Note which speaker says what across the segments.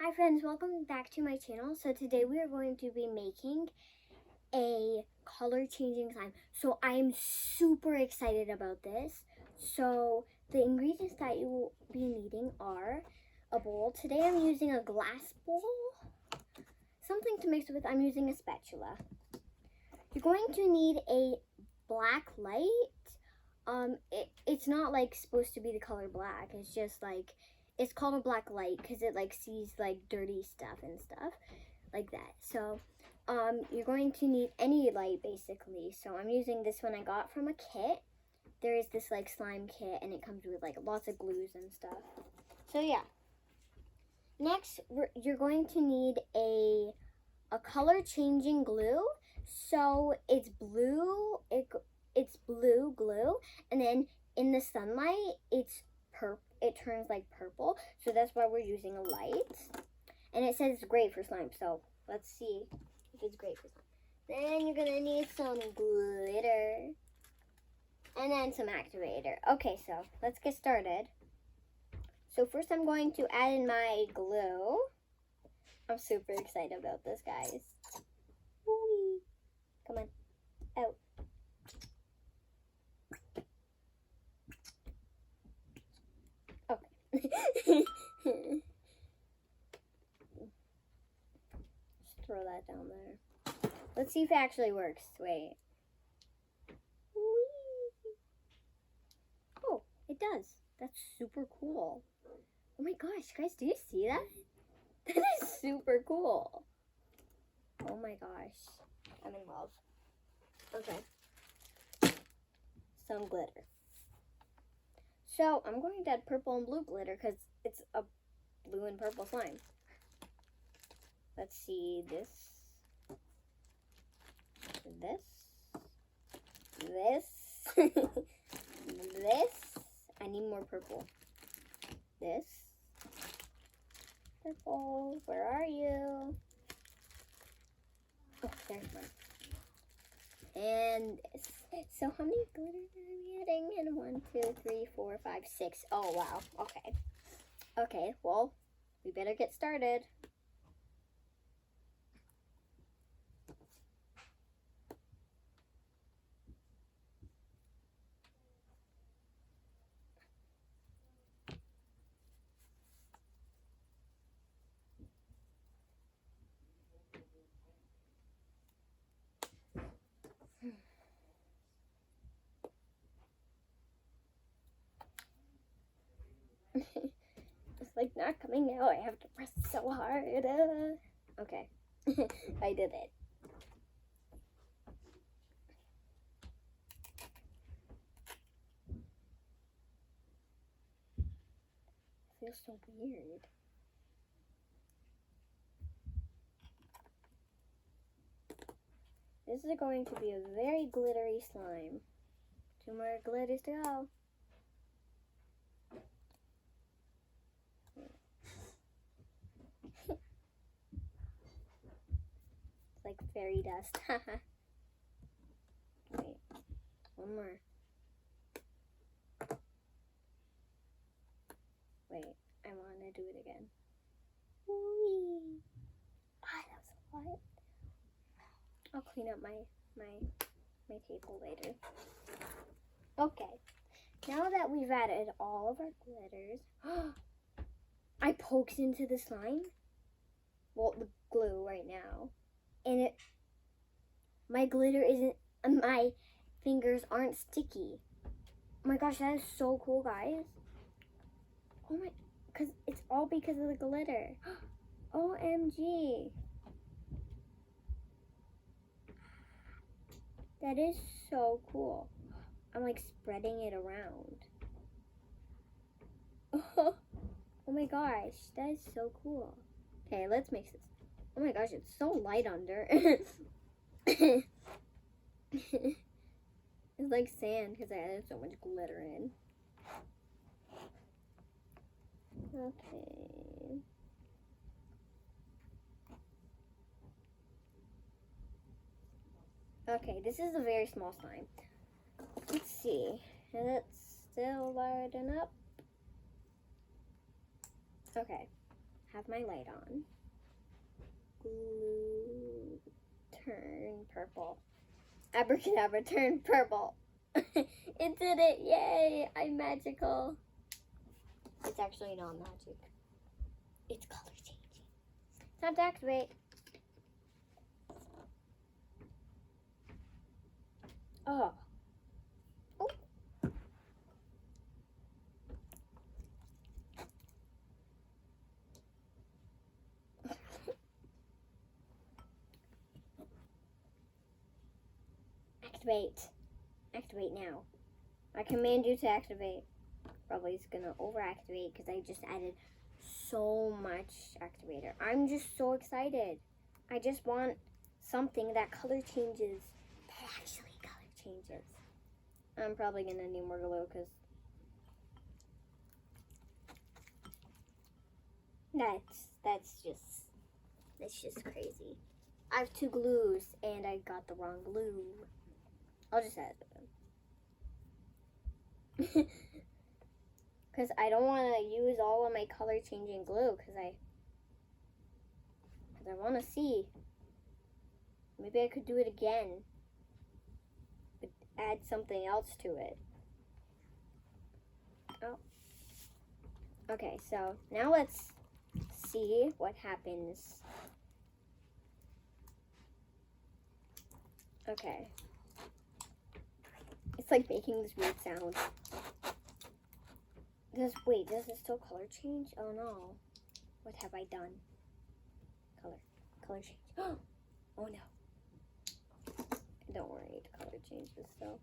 Speaker 1: Hi friends, welcome back to my channel. So today we are going to be making a color changing slime. So I am super excited about this. So the ingredients that you will be needing are a bowl. Today I'm using a glass bowl. Something to mix with, I'm using a spatula. You're going to need a black light. It's not like supposed to be the color black. It's just like, it's called a black light because it like sees like dirty stuff and stuff like that. So you're going to need any light basically. So I'm using this one I got from a kit. There is this like slime kit and it comes with like lots of glues and stuff. So yeah. Next, you're going to need a color changing glue. So it's blue, it's blue glue, and then in the sunlight it turns like purple, so that's why we're using a light. And it says it's great for slime, so let's see if it's great for slime. Then you're gonna need some glitter and then some activator. Okay, so let's get started. So first I'm going to add in my glue. I'm super excited about this, guys. Whee. Come on, out. Okay. Just throw that down there. Let's see if it actually works. Wait. Whee. Oh, it does. That's super cool. Oh my gosh, guys, do you see that? That is super cool. Oh my gosh. I'm in love. Okay. Some glitter. So I'm going to add purple and blue glitter because it's a blue and purple slime. Let's see this. This. I need more purple. This. Purple, where are you? Oh, there's one. And this. So how many glitters are we adding? And 1, 2, 3, 4, 5, 6. Oh, wow. Okay. Okay, well, we better get started. It's like not coming out. I have to press so hard. Okay. I did it. It feels so weird. This is going to be a very glittery slime. 2 more glitters to go. It's like fairy dust. Wait, 1 more. Wait, I want to do it again. Whee! Ah, that was a lot. I'll clean up my table later. Okay, now that we've added all of our glitters, I poked into the slime. Well, the glue right now, and my glitter isn't. My fingers aren't sticky. Oh my gosh, that is so cool, guys. Oh my, because it's all because of the glitter. OMG. That is so cool. I'm like spreading it around. Oh my gosh, that is so cool. Okay, let's mix this. Oh my gosh, it's so light under. It's like sand because I added so much glitter in. Okay. Okay, this is a very small slime. Let's see. And it's still lighting up. Okay. have my light on. Glue, turn purple. Abracadabra, turn purple. It did it, yay, I'm magical. It's actually not magic. It's color changing. Time to activate. Oh. Oh. Activate. Activate now. I command you to activate. Probably it's gonna overactivate because I just added so much activator. I'm just so excited. I just want something that color changes. That actually color changes. I'm probably gonna need more glue because that's just crazy. I have 2 glues and I got the wrong glue. I'll just add them. Because I don't want to use all of my color changing glue because I want to see. Maybe I could do it again, but add something else to it. Oh. Okay, so now let's see what happens. Okay. It's like making this weird sound. Wait, does it still color change? Oh no. What have I done? Color change. Oh no. Don't worry, the color changes still.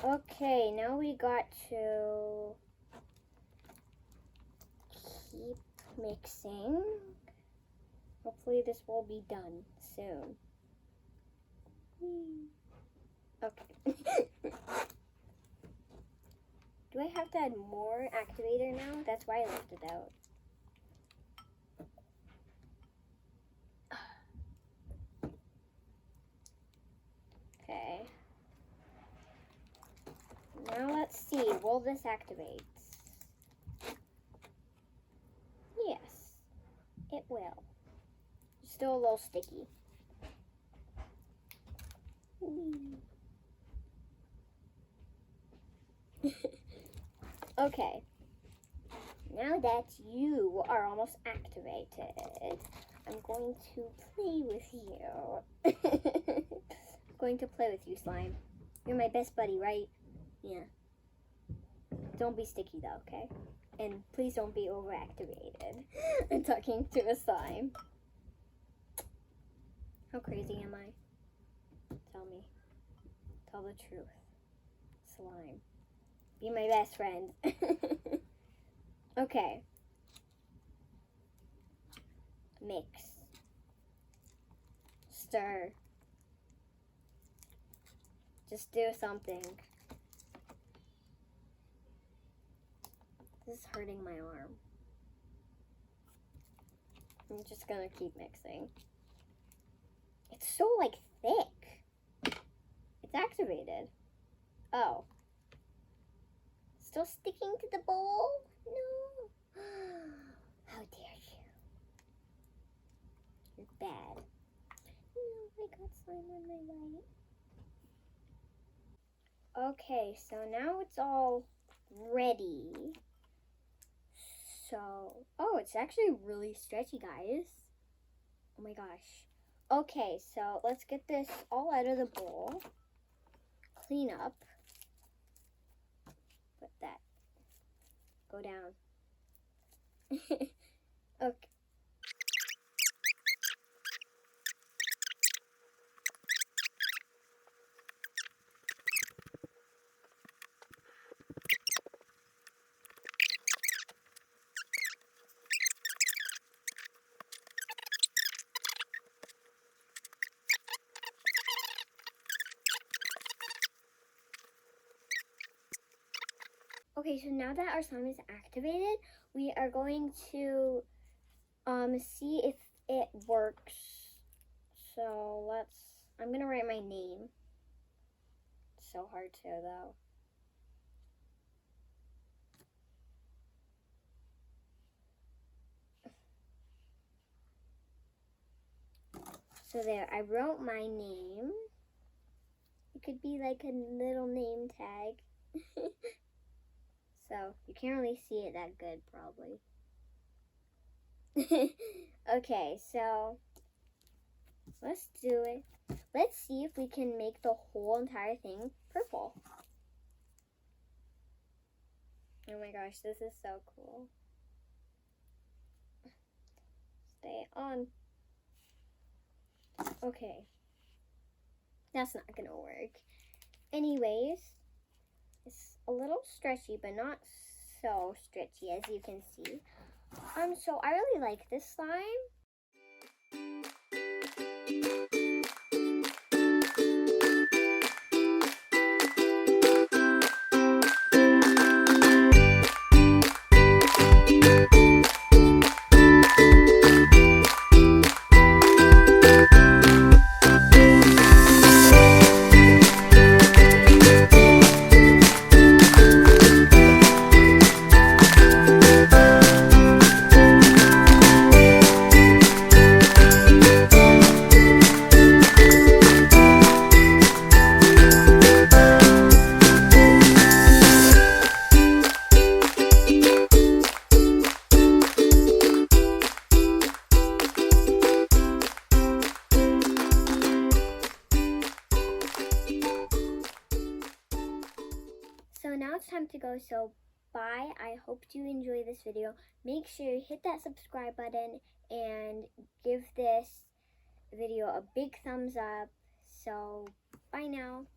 Speaker 1: Okay, now we got to keep mixing. Hopefully this will be done soon. Okay. Do I have to add more activator now? That's why I left it out. Okay. Now let's see, will this activate? Yes, it will. Still a little sticky. Okay. Now that you are almost activated, I'm going to play with you. I'm going to play with you, slime. You're my best buddy, right? Yeah. Don't be sticky though, okay? And please don't be overactivated. I'm talking to a slime. How crazy am I? Tell me. Tell the truth. Slime. Be my best friend. Okay. Mix. Stir. Just do something. This is hurting my arm. I'm just gonna keep mixing. It's so, like, thick. It's activated. Oh. Still sticking to the bowl? No. How dare you. You're bad. No, I got slime on my light. Okay, so now it's all ready. So, oh, it's actually really stretchy, guys. Oh my gosh. Okay, so let's get this all out of the bowl. Clean up. Put that. Go down. Okay. Okay, so now that our slime is activated, we are going to see if it works. So I'm gonna write my name. It's so hard to though. So there, I wrote my name. It could be like a little name tag. So you can't really see it that good, probably. Okay, so let's do it. Let's see if we can make the whole entire thing purple. Oh my gosh, this is so cool. Stay on. Okay. That's not gonna work. Anyways, it's a little stretchy, but not so stretchy as you can see. So I really like this slime. So now it's time to go, so bye. I hope you enjoy this video. Make sure you hit that subscribe button and give this video a big thumbs up. So bye now.